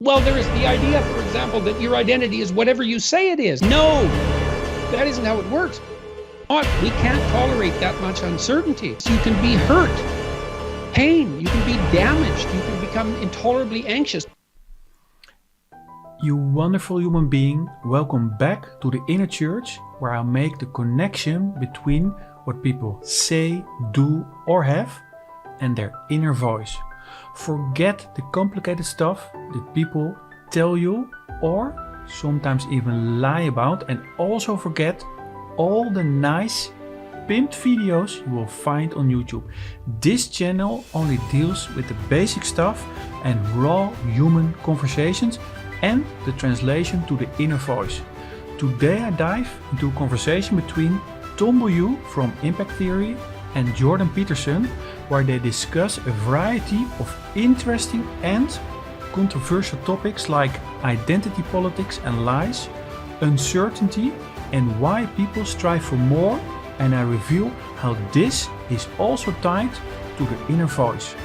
Well, there is the idea, for example, that your identity is whatever you say it is. No, that isn't how it works. We can't tolerate that much uncertainty. So you can be hurt, pain, you can be damaged, you can become intolerably anxious. You wonderful human being, welcome back to the inner church, where I make the connection between what people say, do or have and their inner voice. Forget the complicated stuff that people tell you or sometimes even lie about, and also forget all the nice pimped videos you will find on YouTube. This channel only deals with the basic stuff and raw human conversations and the translation to the inner voice. Today I dive into a conversation between Bilyeu from Impact Theory and Jorden Peterson, where they discuss a variety of interesting and controversial topics like identity politics and lies, uncertainty, and why people strive for more, and I reveal how this is also tied to the inner voice.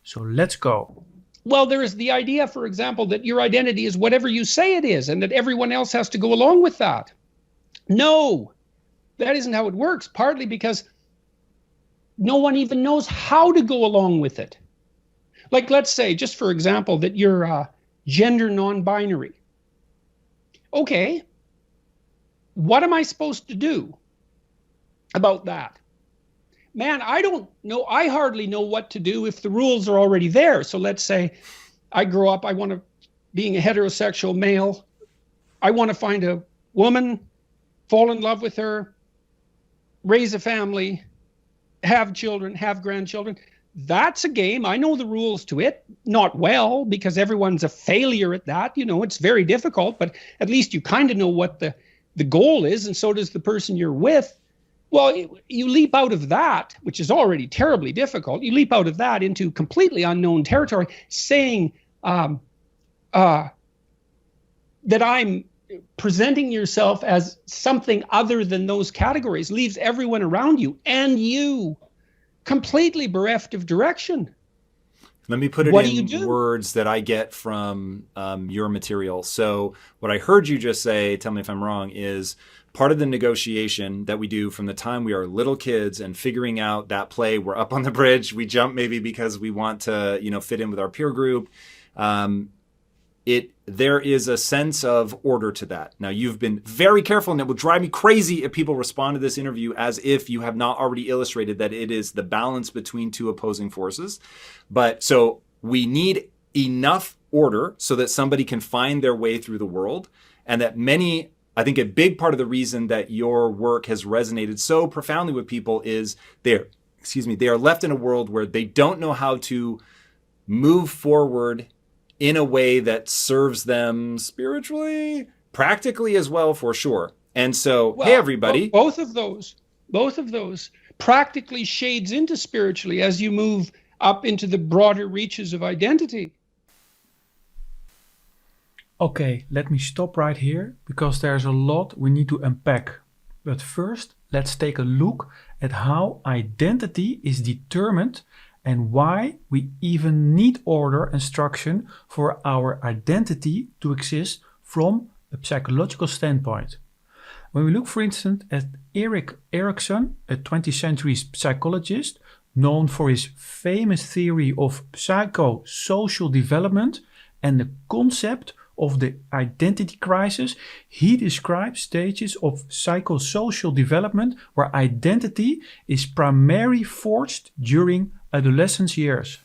So let's go. Well, there is the idea, for example, that your identity is whatever you say it is and that everyone else has to go along with that. No, that isn't how it works, partly because no one even knows how to go along with it. Like, let's say, just for example, that you're gender non-binary. Okay, what am I supposed to do about that? Man, I don't know. I hardly know what to do if the rules are already there. So let's say I grow up, being a heterosexual male, I want to find a woman, fall in love with her, raise a family, have children, have grandchildren. That's a game. I know the rules to it, not well, because everyone's a failure at that. You know, it's very difficult, but at least you kind of know what the goal is, and so does the person you're with. Well, you leap out of that, which is already terribly difficult. You leap out of that into completely unknown territory, saying that I'm presenting yourself as something other than those categories, leaves everyone around you and you completely bereft of direction. Let me put it in words that I get from your material. So what I heard you just say, tell me if I'm wrong, is part of the negotiation that we do from the time we are little kids and figuring out that play, we're up on the bridge, we jump maybe because we want to, fit in with our peer group. There is a sense of order to that. Now, you've been very careful, and it would drive me crazy if people respond to this interview as if you have not already illustrated that it is the balance between two opposing forces. But so we need enough order so that somebody can find their way through the world, and that I think a big part of the reason that your work has resonated so profoundly with people is they are left in a world where they don't know how to move forward in a way that serves them spiritually, practically as well, for sure. And so, hey, everybody. Both of those practically shades into spiritually as you move up into the broader reaches of identity. Okay, let me stop right here, because there's a lot we need to unpack. But first, let's take a look at how identity is determined and why we even need order and structure for our identity to exist from a psychological standpoint. When we look, for instance, at Erik Erikson, a 20th century psychologist known for his famous theory of psychosocial development and the concept of the identity crisis, he describes stages of psychosocial development where identity is primarily forged during adolescence years.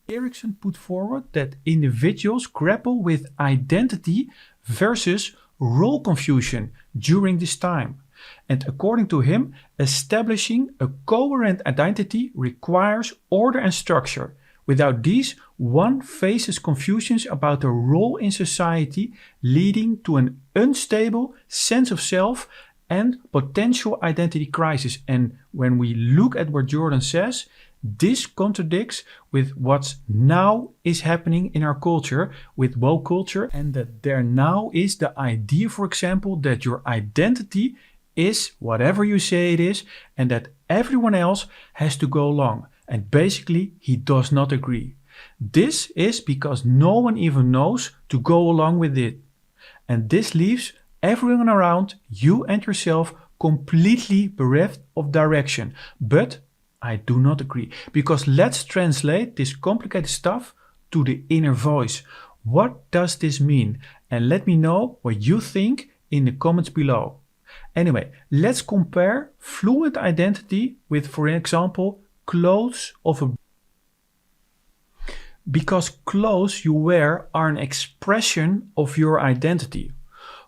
Erikson put forward that individuals grapple with identity versus role confusion during this time. And according to him, establishing a coherent identity requires order and structure. Without these, one faces confusions about their role in society, leading to an unstable sense of self and potential identity crisis. And when we look at what Jorden says, this contradicts with what now is happening in our culture, with woke culture, and that there now is the idea, for example, that your identity is whatever you say it is, and that everyone else has to go along. And basically, he does not agree. This is because no one even knows to go along with it. And this leaves everyone around you and yourself completely bereft of direction. But I do not agree, because let's translate this complicated stuff to the inner voice. What does this mean? And let me know what you think in the comments below. Anyway, let's compare fluid identity with, for example, clothes of a... Because clothes you wear are an expression of your identity.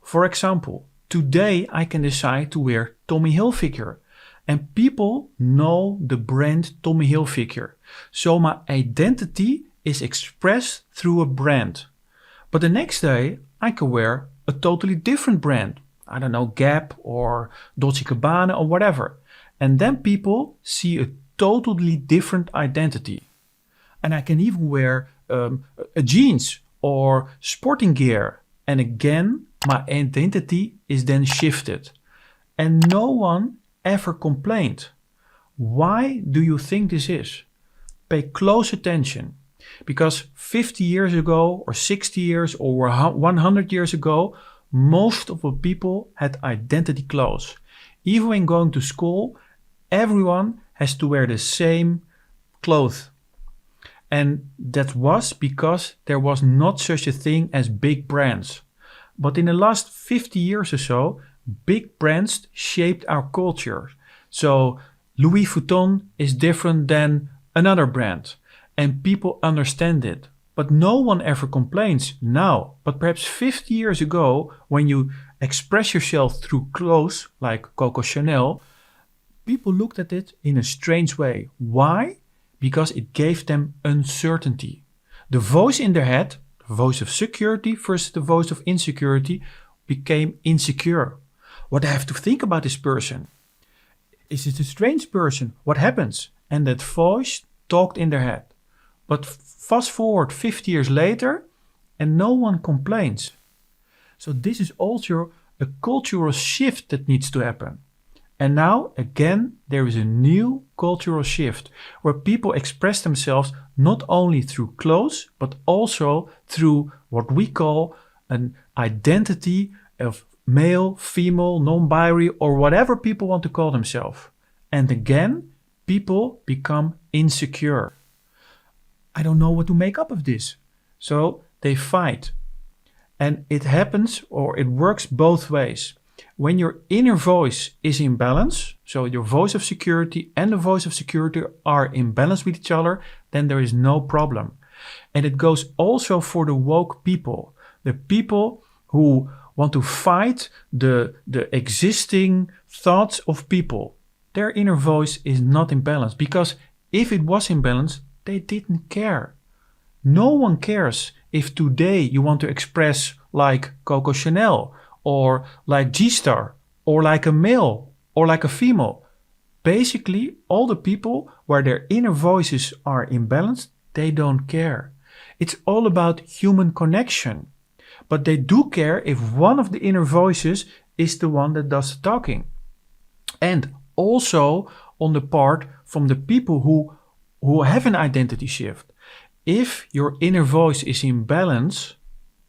For example, today I can decide to wear Tommy Hilfiger, and people know the brand Tommy Hilfiger. So my identity is expressed through a brand. But the next day I can wear a totally different brand. I don't know, Gap or Dolce & Gabbana or whatever. And then people see a totally different identity. And I can even wear a jeans or sporting gear. And again, my identity is then shifted. And no one ever complained. Why do you think this is? Pay close attention. Because 50 years ago or 60 years or 100 years ago, most of the people had identity clothes. Even when going to school, everyone has to wear the same clothes. And that was because there was not such a thing as big brands. But in the last 50 years or so, big brands shaped our culture. So Louis Vuitton is different than another brand. And people understand it. But no one ever complains now. But perhaps 50 years ago, when you express yourself through clothes like Coco Chanel, people looked at it in a strange way. Why? Because it gave them uncertainty. The voice in their head, the voice of security versus the voice of insecurity, became insecure. What I have to think about this person? Is it a strange person? What happens? And that voice talked in their head. But fast forward 50 years later, and no one complains. So this is also a cultural shift that needs to happen. And now, again, there is a new cultural shift where people express themselves not only through clothes, but also through what we call an identity of male, female, non-binary, or whatever people want to call themselves. And again, people become insecure. I don't know what to make up of this. So they fight. And it happens, or it works both ways. When your inner voice is in balance, so your voice of security and the voice of security are in balance with each other, then there is no problem. And it goes also for the woke people. The people who want to fight the existing thoughts of people. Their inner voice is not in balance. Because if it was in balance, they didn't care. No one cares if today you want to express like Coco Chanel or like G-Star or like a male or like a female. Basically, all the people where their inner voices are imbalanced, they don't care. It's all about human connection. But they do care if one of the inner voices is the one that does the talking. And also on the part from the people who have an identity shift. If your inner voice is in balance,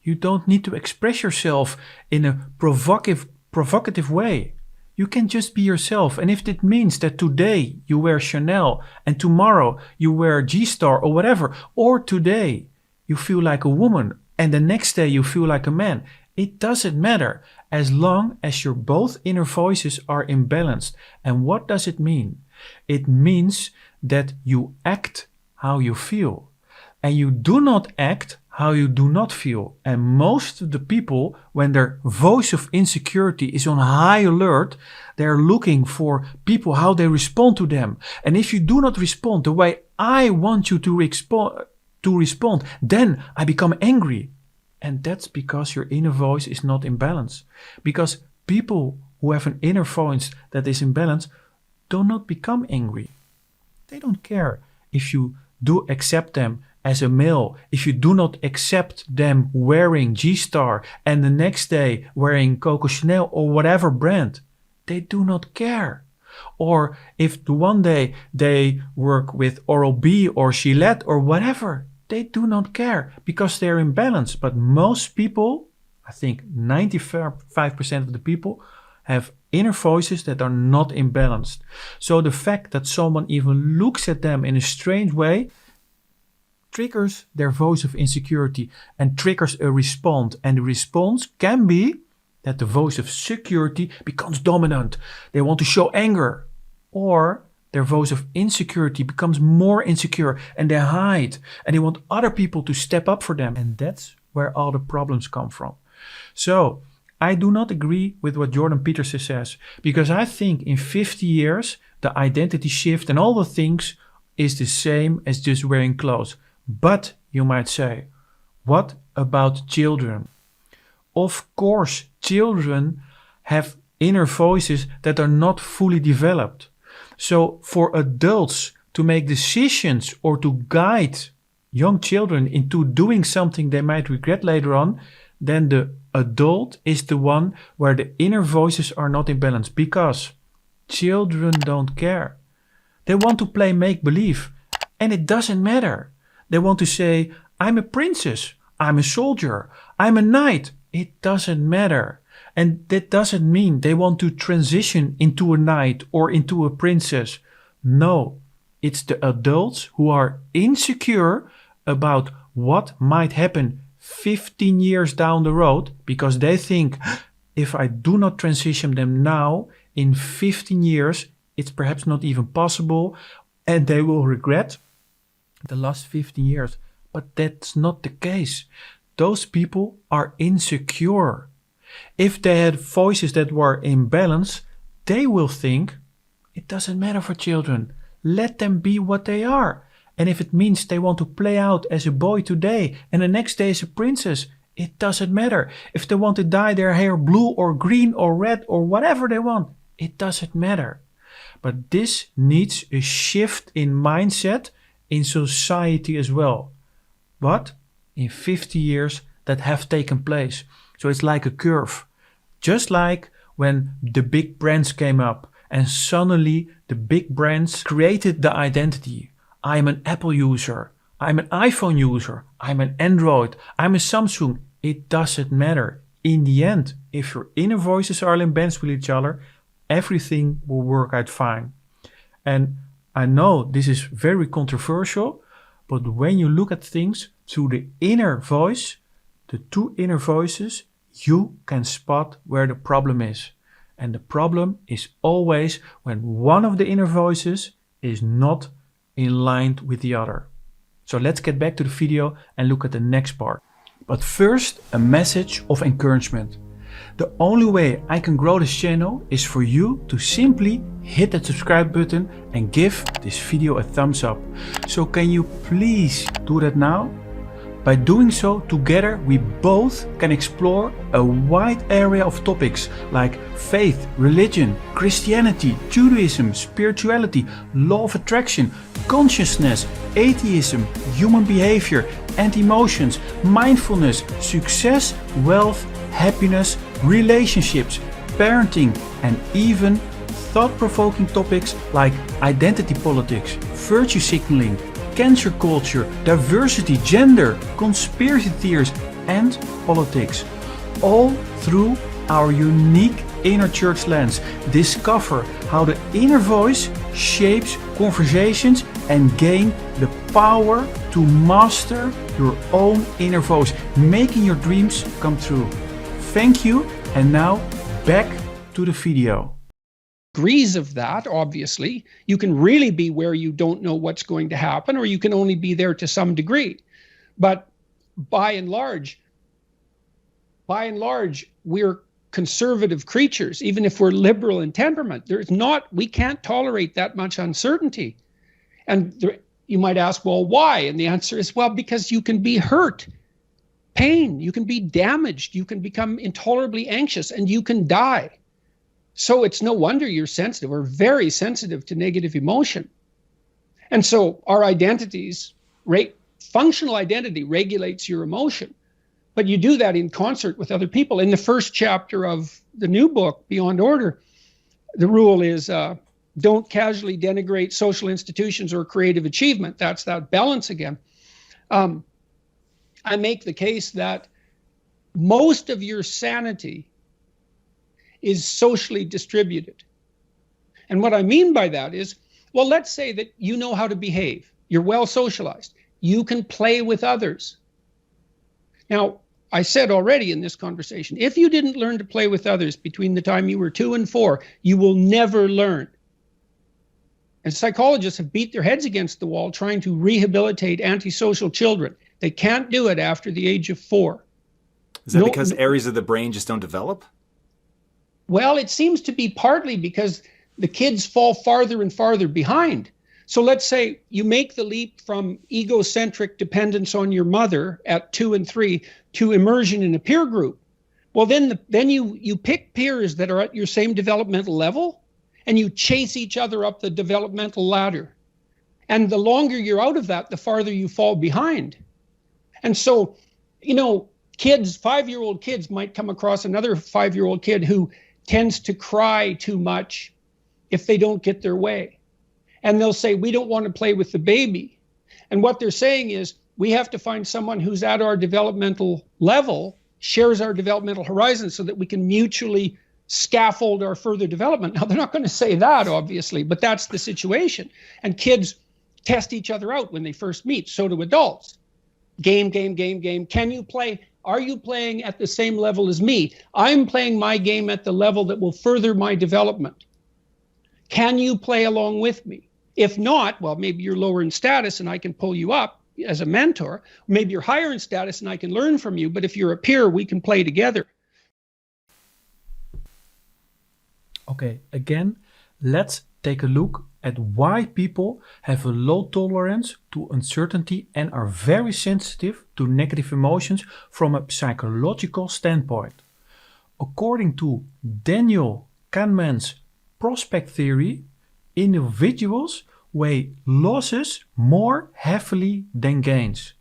you don't need to express yourself in a provocative way. You can just be yourself. And if it means that today you wear Chanel and tomorrow you wear G-Star or whatever, or today you feel like a woman and the next day you feel like a man, it doesn't matter as long as your both inner voices are imbalanced. And what does it mean? It means that you act how you feel. And you do not act how you do not feel. And most of the people, when their voice of insecurity is on high alert, they're looking for people, how they respond to them. And if you do not respond the way I want you to respond, then I become angry. And that's because your inner voice is not in balance. Because people who have an inner voice that is in balance do not become angry. They don't care if you do accept them as a male, if you do not accept them wearing G-Star and the next day wearing Coco Chanel or whatever brand. They do not care. Or if one day they work with Oral-B or Gillette or whatever, They do not care because they're in balance. But most people, I think 95% of the people, have inner voices that are not imbalanced. So the fact that someone even looks at them in a strange way triggers their voice of insecurity and triggers a response. And the response can be that the voice of security becomes dominant. They want to show anger. Or their voice of insecurity becomes more insecure and they hide and they want other people to step up for them. And that's where all the problems come from. So I do not agree with what Jorden Peterson says, because I think in 50 years, the identity shift and all the things is the same as just wearing clothes. But you might say, what about children? Of course, children have inner voices that are not fully developed. So for adults to make decisions or to guide young children into doing something they might regret later on, then the adult is the one where the inner voices are not in balance, because children don't care. They want to play make-believe and it doesn't matter. They want to say, I'm a princess, I'm a soldier, I'm a knight. It doesn't matter. And that doesn't mean they want to transition into a knight or into a princess. No, it's the adults who are insecure about what might happen 15 years down the road, because they think, if I do not transition them now, in 15 years, it's perhaps not even possible, and they will regret the last 15 years. But that's not the case. Those people are insecure. If they had voices that were in balance, they will think, it doesn't matter for children. Let them be what they are. And if it means they want to play out as a boy today and the next day as a princess, it doesn't matter. If they want to dye their hair blue or green or red or whatever they want, it doesn't matter. But this needs a shift in mindset in society as well. But in 50 years that have taken place. So it's like a curve. Just like when the big brands came up and suddenly the big brands created the identity. I'm an Apple user, I'm an iPhone user, I'm an Android, I'm a Samsung. It doesn't matter. In the end, if your inner voices are in balance with each other, everything will work out fine. And I know this is very controversial, but when you look at things through the inner voice, the two inner voices, you can spot where the problem is. And the problem is always when one of the inner voices is not in line with the other. So let's get back to the video and look at the next part. But first, a message of encouragement. The only way I can grow this channel is for you to simply hit that subscribe button and give this video a thumbs up. So can you please do that now? By doing so, together we both can explore a wide area of topics like faith, religion, Christianity, Judaism, spirituality, law of attraction, consciousness, atheism, human behavior and emotions, mindfulness, success, wealth, happiness, relationships, parenting, and even thought-provoking topics like identity politics, virtue signaling, cancer culture, diversity, gender, conspiracy theories, and politics. All through our unique inner church lens. Discover how the inner voice shapes conversations and gain the power to master your own inner voice, making your dreams come true. Thank you, and now back to the video. Degrees of that, obviously. You can really be where you don't know what's going to happen, or you can only be there to some degree. But by and large, we're conservative creatures, even if we're liberal in temperament. We can't tolerate that much uncertainty. And you might ask, well, why? And the answer is, well, because you can be hurt, pain, you can be damaged, you can become intolerably anxious, and you can die. So it's no wonder you're sensitive. We're very sensitive to negative emotion. And so our identities, functional identity regulates your emotion. But you do that in concert with other people. In the first chapter of the new book, Beyond Order, the rule is don't casually denigrate social institutions or creative achievement. That's that balance again. I make the case that most of your sanity is socially distributed. And what I mean by that is, well, let's say that you know how to behave. You're well socialized. You can play with others. Now, I said already in this conversation, if you didn't learn to play with others between the time you were 2 and 4, you will never learn. And psychologists have beat their heads against the wall trying to rehabilitate antisocial children. They can't do it after the age of 4. Is that because areas of the brain just don't develop? Well, it seems to be partly because the kids fall farther and farther behind. So let's say you make the leap from egocentric dependence on your mother at 2 and 3 to immersion in a peer group. Well, then you pick peers that are at your same developmental level, and you chase each other up the developmental ladder. And the longer you're out of that, the farther you fall behind. And so, kids, 5-year-old kids might come across another 5-year-old kid who tends to cry too much if they don't get their way. And they'll say, we don't want to play with the baby. And what they're saying is, we have to find someone who's at our developmental level, shares our developmental horizon, so that we can mutually scaffold our further development. Now, they're not going to say that, obviously, but that's the situation. And kids test each other out when they first meet. So do adults. Game. Can you play? Are you playing at the same level as me? I'm playing my game at the level that will further my development. Can you play along with me? If not, well, maybe you're lower in status and I can pull you up as a mentor. Maybe you're higher in status and I can learn from you. But if you're a peer, we can play together. Okay, again, let's take a look at why people have a low tolerance to uncertainty and are very sensitive to negative emotions from a psychological standpoint. According to Daniel Kahneman's prospect theory, individuals weigh losses more heavily than gains.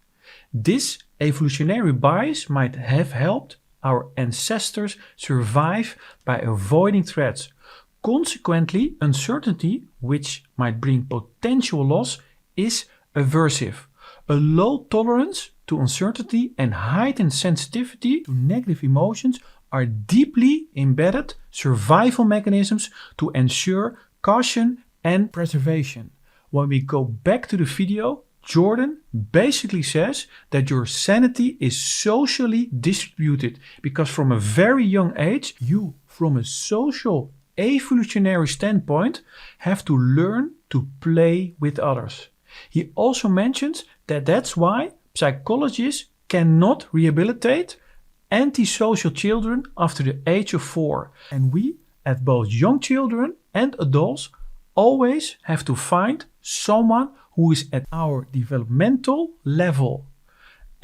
This evolutionary bias might have helped our ancestors survive by avoiding threats. Consequently, uncertainty, which might bring potential loss, is aversive. A low tolerance to uncertainty and heightened sensitivity to negative emotions are deeply embedded survival mechanisms to ensure caution and preservation. When we go back to the video, Jorden basically says that your sanity is socially distributed because from a very young age, you, from a social evolutionary standpoint, have to learn to play with others. He also mentions that that's why psychologists cannot rehabilitate antisocial children after the age of 4. And we, as both young children and adults, always have to find someone who is at our developmental level.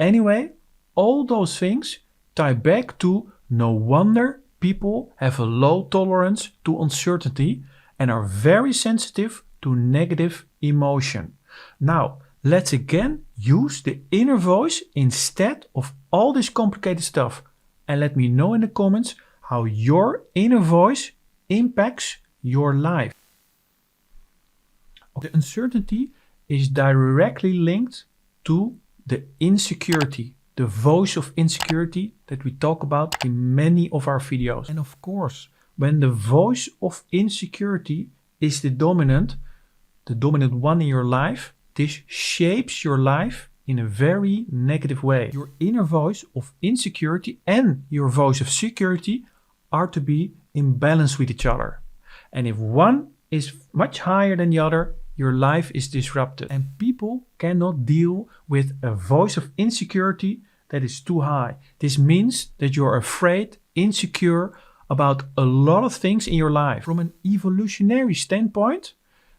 Anyway, all those things tie back to no wonder people have a low tolerance to uncertainty and are very sensitive to negative emotion. Now, let's again use the inner voice instead of all this complicated stuff. And let me know in the comments how your inner voice impacts your life. The uncertainty is directly linked to the insecurity, the voice of insecurity that we talk about in many of our videos. And of course, when the voice of insecurity is the dominant one in your life, this shapes your life in a very negative way. Your inner voice of insecurity and your voice of security are to be in balance with each other. And if one is much higher than the other, your life is disrupted. And people cannot deal with a voice of insecurity that is too high. This means that you're afraid, insecure about a lot of things in your life. From an evolutionary standpoint,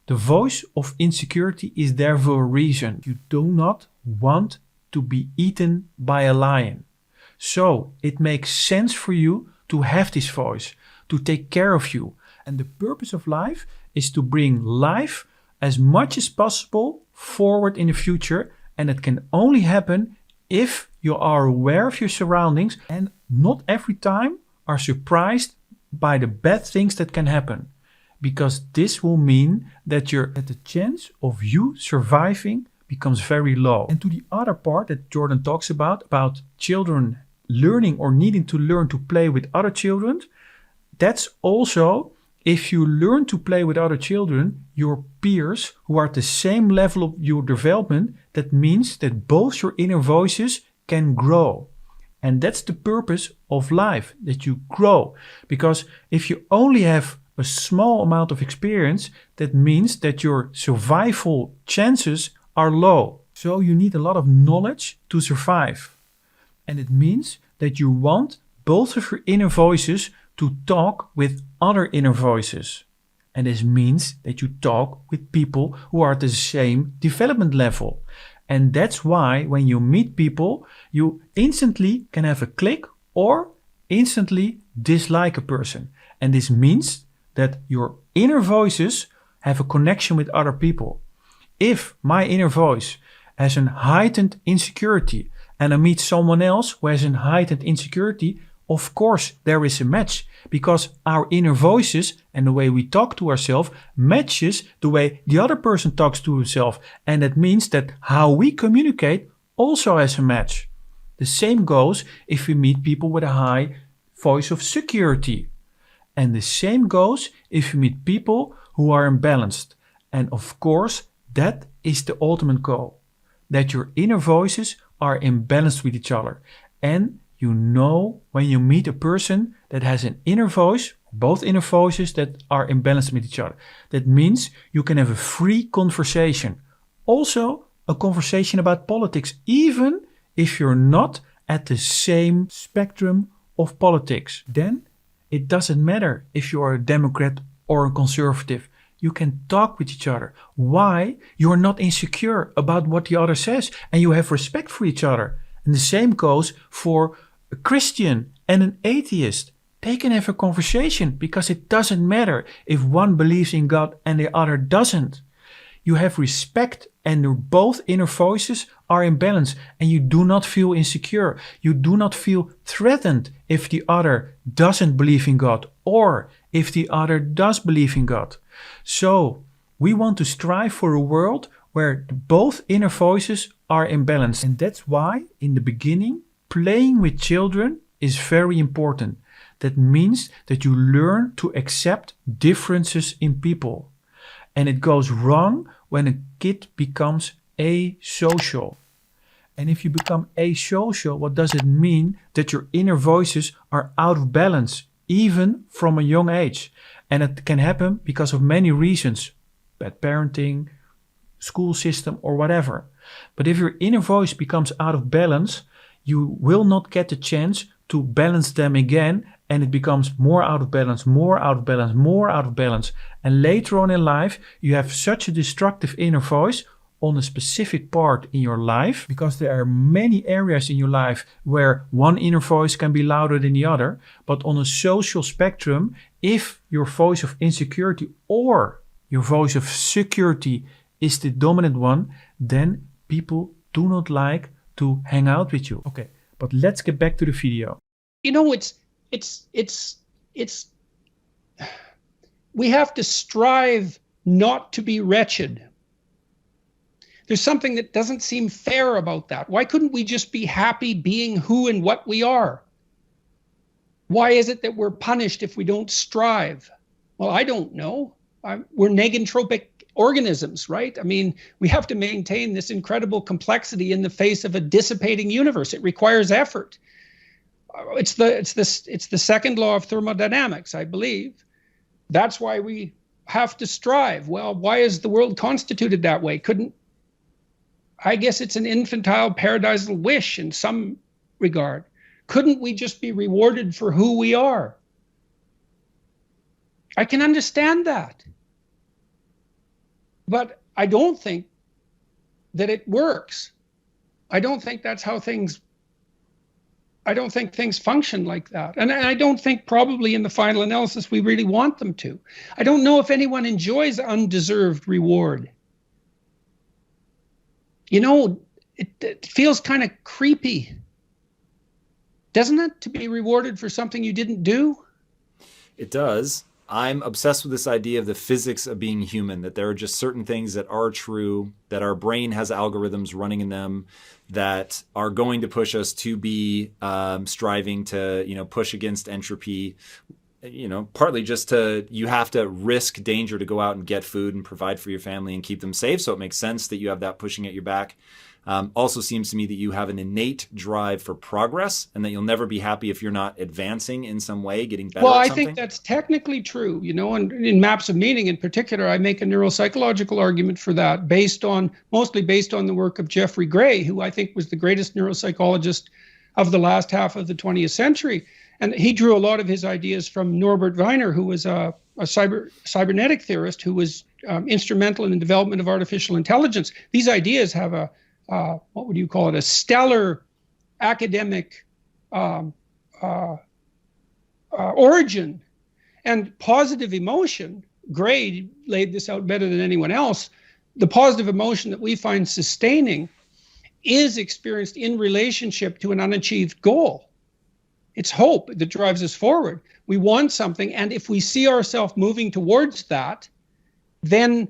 the voice of insecurity is there for a reason. You do not want to be eaten by a lion. So it makes sense for you to have this voice, to take care of you. And the purpose of life is to bring life as much as possible forward in the future. And it can only happen if you are aware of your surroundings and not every time are surprised by the bad things that can happen. Because this will mean that the chance of you surviving becomes very low. And to the other part that Jorden talks about children learning or needing to learn to play with other children, that's also, if you learn to play with other children, your peers who are at the same level of your development, that means that both your inner voices can grow. And that's the purpose of life, that you grow. Because if you only have a small amount of experience, that means that your survival chances are low. So you need a lot of knowledge to survive. And it means that you want both of your inner voices to talk with other inner voices. And this means that you talk with people who are at the same development level. And that's why when you meet people, you instantly can have a click or instantly dislike a person. And this means that your inner voices have a connection with other people. If my inner voice has a heightened insecurity and I meet someone else who has a heightened insecurity, of course there is a match, because our inner voices and the way we talk to ourselves matches the way the other person talks to himself. And that means that how we communicate also has a match. The same goes if we meet people with a high voice of security. And the same goes if you meet people who are imbalanced. And of course, that is the ultimate goal. That your inner voices are imbalanced with each other. And you know when you meet a person that has an inner voice, both inner voices that are imbalanced with each other. That means you can have a free conversation. Also, a conversation about politics, even if you're not at the same spectrum of politics. Then it doesn't matter if you are a Democrat or a conservative. You can talk with each other. Why? You are not insecure about what the other says and you have respect for each other. And the same goes for a Christian and an atheist. They can have a conversation because it doesn't matter if one believes in God and the other doesn't. You have respect and both inner voices are in balance and you do not feel insecure. You do not feel threatened if the other doesn't believe in God or if the other does believe in God. So we want to strive for a world where both inner voices are in balance. And that's why in the beginning, playing with children is very important. That means that you learn to accept differences in people. And it goes wrong when a kid becomes asocial. And if you become asocial, what does it mean? That your inner voices are out of balance, even from a young age. And it can happen because of many reasons. Bad parenting, school system, or whatever. But if your inner voice becomes out of balance, you will not get the chance to balance them again, and it becomes more out of balance, more out of balance, more out of balance. And later on in life, you have such a destructive inner voice on a specific part in your life, because there are many areas in your life where one inner voice can be louder than the other. But on a social spectrum, if your voice of insecurity or your voice of security is the dominant one, then people do not like to hang out with you. Okay, but let's get back to the video. You know, we have to strive not to be wretched. There's something that doesn't seem fair about that. Why couldn't we just be happy being who and what we are? Why is it that we're punished if we don't strive? Well, I don't know. We're negentropic organisms, right? I mean, we have to maintain this incredible complexity in the face of a dissipating universe. It requires effort. It's the second law of thermodynamics, I believe. That's why we have to strive. Well, why is the world constituted that way? I guess it's an infantile paradisal wish in some regard. Couldn't we just be rewarded for who we are? I can understand that. But I don't think that it works. I don't think that's how things function like that. And I don't think probably in the final analysis we really want them to. I don't know if anyone enjoys undeserved reward. You know, it feels kind of creepy, doesn't it, to be rewarded for something you didn't do? It does. I'm obsessed with this idea of the physics of being human, that there are just certain things that are true, that our brain has algorithms running in them that are going to push us to be striving to, push against entropy, partly just you have to risk danger to go out and get food and provide for your family and keep them safe. So it makes sense that you have that pushing at your back. Also seems to me that you have an innate drive for progress and that you'll never be happy if you're not advancing in some way, getting better at something. Well, I think that's technically true, and in Maps of Meaning in particular, I make a neuropsychological argument for that mostly based on the work of Jeffrey Gray, who I think was the greatest neuropsychologist of the last half of the 20th century. And he drew a lot of his ideas from Norbert Wiener, who was a cybernetic theorist who was instrumental in the development of artificial intelligence. These ideas have what would you call it, a stellar academic origin. And positive emotion, Gray laid this out better than anyone else, the positive emotion that we find sustaining is experienced in relationship to an unachieved goal. It's hope that drives us forward. We want something, and if we see ourselves moving towards that, then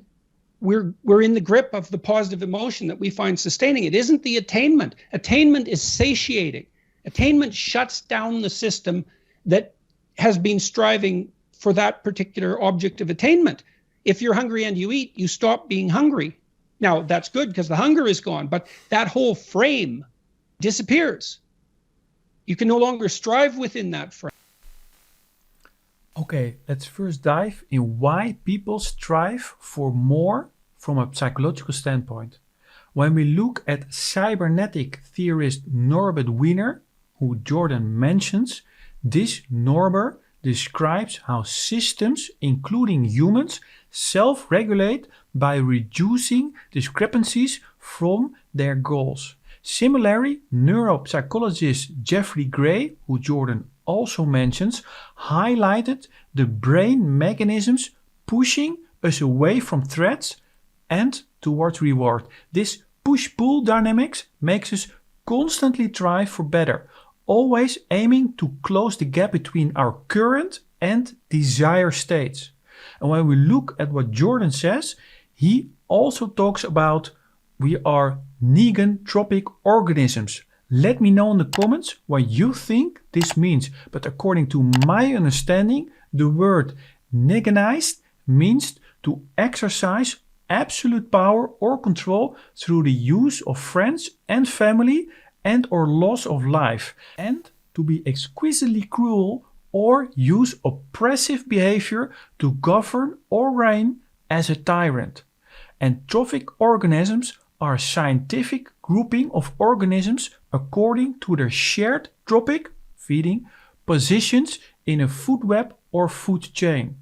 we're in the grip of the positive emotion that we find sustaining. It isn't the attainment. Attainment is satiating. Attainment shuts down the system that has been striving for that particular object of attainment. If you're hungry and you eat, you stop being hungry. Now, that's good because the hunger is gone, but that whole frame disappears. You can no longer strive within that frame. Okay, let's first dive in why people strive for more from a psychological standpoint. When we look at cybernetic theorist Norbert Wiener, who Jorden mentions, this Norbert describes how systems, including humans, self-regulate by reducing discrepancies from their goals. Similarly, neuropsychologist Jeffrey Gray, who Jorden also mentions, highlighted the brain mechanisms pushing us away from threats and towards reward. This push-pull dynamics makes us constantly strive for better, always aiming to close the gap between our current and desired states. And when we look at what Jorden says, he also talks about we are negantropic organisms. Let me know in the comments what you think this means. But according to my understanding, the word neganized means to exercise absolute power or control through the use of friends and family and or loss of life, and to be exquisitely cruel or use oppressive behavior to govern or reign as a tyrant. And trophic organisms are a scientific grouping of organisms according to their shared trophic, feeding, positions in a food web or food chain.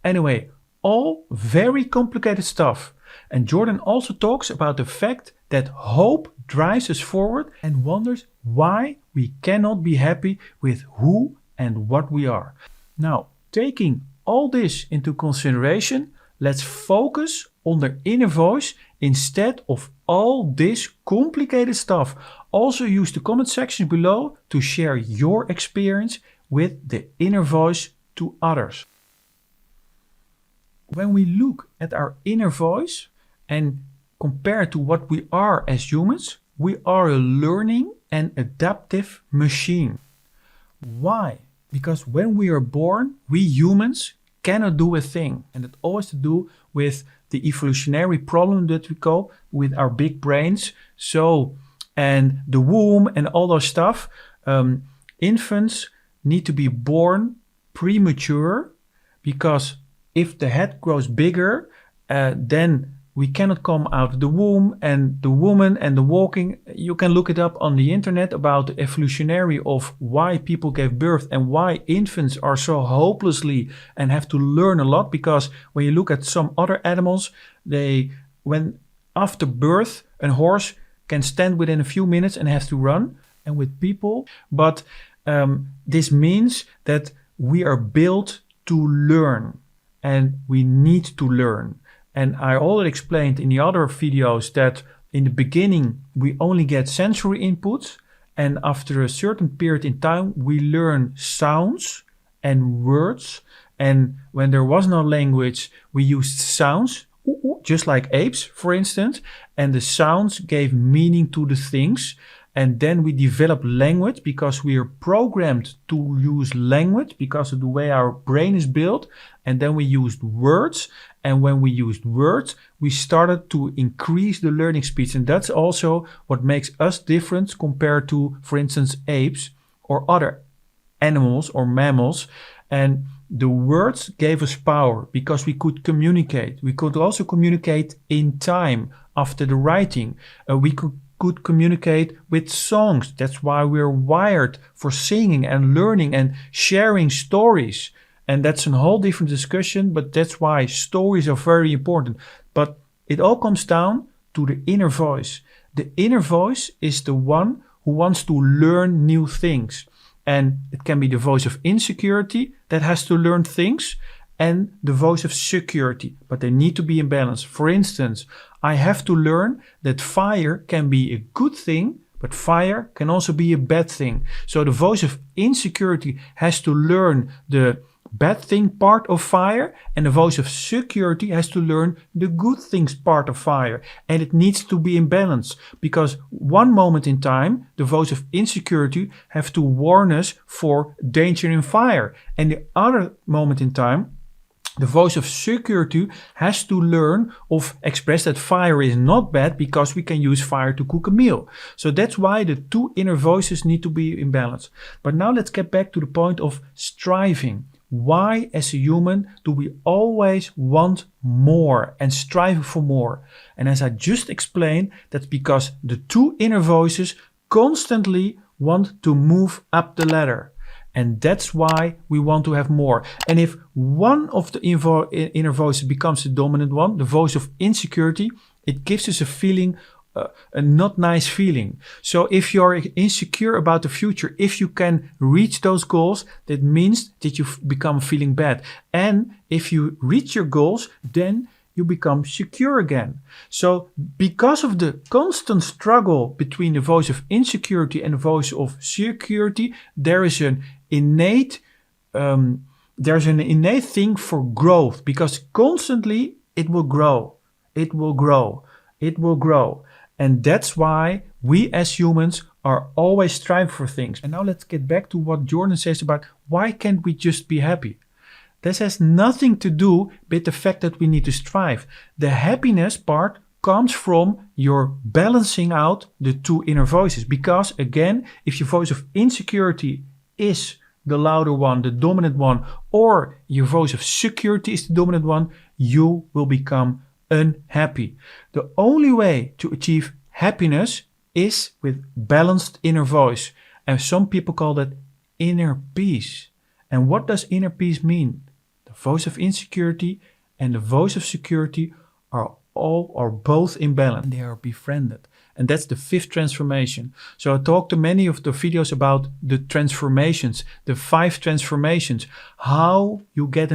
Anyway, all very complicated stuff. And Jorden also talks about the fact that hope drives us forward and wonders why we cannot be happy with who and what we are. Now, taking all this into consideration, let's focus on the inner voice instead of all this complicated stuff. Also use the comment section below to share your experience with the inner voice to others. When we look at our inner voice and compare to what we are as humans, we are a learning and adaptive machine. Why? Because when we are born, we humans cannot do a thing. And it always to do with the evolutionary problem that we go with our big brains. So, and the womb and all those stuff, infants need to be born premature because if the head grows bigger, then we cannot come out of the womb, and the woman and the walking, you can look it up on the internet about the evolutionary of why people gave birth and why infants are so hopelessly and have to learn a lot. Because when you look at some other animals, when after birth, a horse can stand within a few minutes and have to run, and with people. But this means that we are built to learn and we need to learn. And I already explained in the other videos that in the beginning we only get sensory inputs, and after a certain period in time we learn sounds and words, And when there was no language, we used sounds, just like apes, for instance. And the sounds gave meaning to the things. And then we developed language because we are programmed to use language because of the way our brain is built. And then we used words. And when we used words, we started to increase the learning speeds. And that's also what makes us different compared to, for instance, apes or other animals or mammals. And the words gave us power because we could communicate. We could also communicate in time after the writing. We could communicate with songs. That's why we're wired for singing and learning and sharing stories. And that's a whole different discussion, but that's why stories are very important. But it all comes down to the inner voice. The inner voice is the one who wants to learn new things. And it can be the voice of insecurity that has to learn things and the voice of security, but they need to be in balance. For instance, I have to learn that fire can be a good thing, but fire can also be a bad thing. So the voice of insecurity has to learn the bad thing part of fire, and the voice of security has to learn the good things part of fire. And it needs to be in balance, because one moment in time, the voice of insecurity have to warn us for danger in fire. And the other moment in time, the voice of security has to learn or express that fire is not bad because we can use fire to cook a meal. So that's why the two inner voices need to be in balance. But now let's get back to the point of striving. Why, as a human, do we always want more and strive for more? And as I just explained, that's because the two inner voices constantly want to move up the ladder. And that's why we want to have more. And if one of the inner voices becomes the dominant one, the voice of insecurity, it gives us a feeling, a not nice feeling. So if you're insecure about the future, if you can reach those goals, that means that you become feeling bad. And if you reach your goals, then you become secure again. So because of the constant struggle between the voice of insecurity and the voice of security, there is an innate thing for growth, because constantly it will grow, it will grow, it will grow. And that's why we as humans are always striving for things. And now let's get back to what Jorden says about why can't we just be happy? This has nothing to do with the fact that we need to strive. The happiness part comes from your balancing out the two inner voices. Because again, if your voice of insecurity is the louder one, the dominant one, or your voice of security is the dominant one, you will become unhappy. The only way to achieve happiness is with balanced inner voice. And some people call that inner peace. And what does inner peace mean? The voice of insecurity and the voice of security are both in balance. They are befriended. And that's the fifth transformation. So I talked to many of the videos about the transformations, the 5 transformations, how you get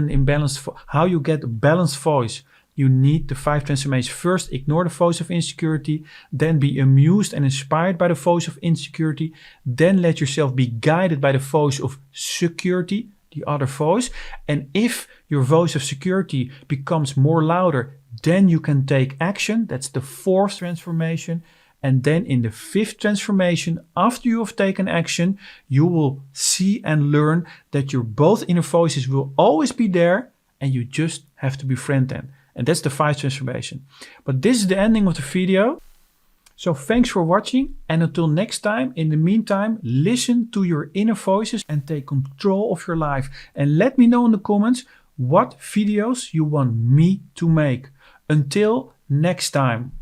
how you get a balanced voice. You need the 5 transformations. First, ignore the voice of insecurity. Then be amused and inspired by the voice of insecurity. Then let yourself be guided by the voice of security, the other voice. And if your voice of security becomes more louder, then you can take action. That's the 4th transformation. And then in the 5th transformation, after you have taken action, you will see and learn that your both inner voices will always be there, and you just have to befriend them. And that's the 5th transformation. But this is the ending of the video. So thanks for watching, and until next time, in the meantime, listen to your inner voices and take control of your life. And let me know in the comments what videos you want me to make. Until next time.